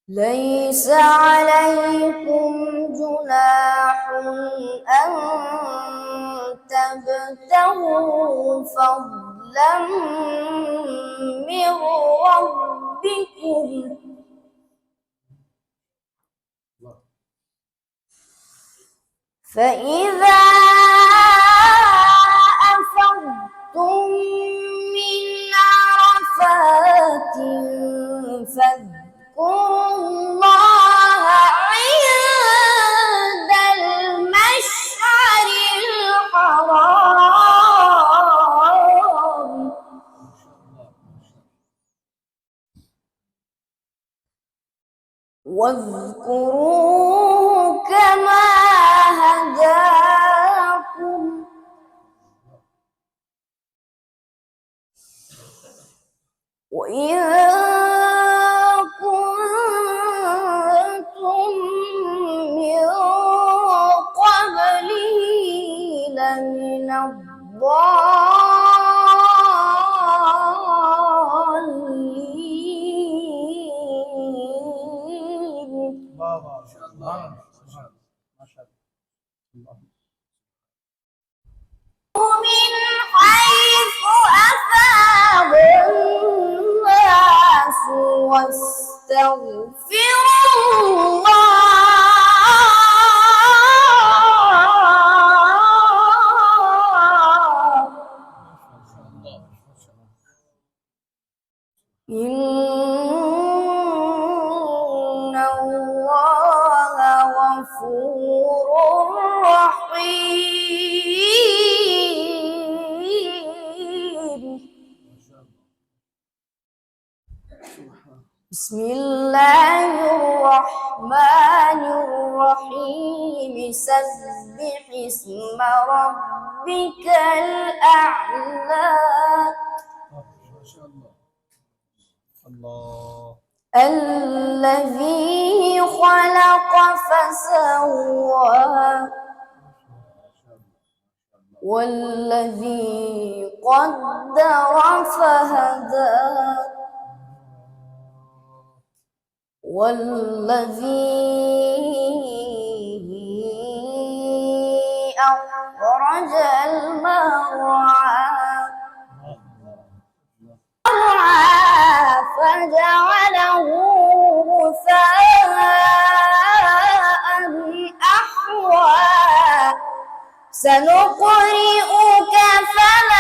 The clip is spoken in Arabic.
ليس عليكم جناح أن تبتغوا فضلا من ربكم فإذا أفضتم من عرفات فاذكروا الله عند المشعر الحرام واذكروه كما هداكم وإن كنتم من قبله لمن من حيث أفاض الناس واستغفروا الله إن الله غفور رحيم. بسم الله الرحمن الرحيم سبح اسم ربك الأعلى الذي خلق فسوى والذي قدر فهدى والذي أخرج المرعى فجعله غثاء أحوى سنقرئك فلا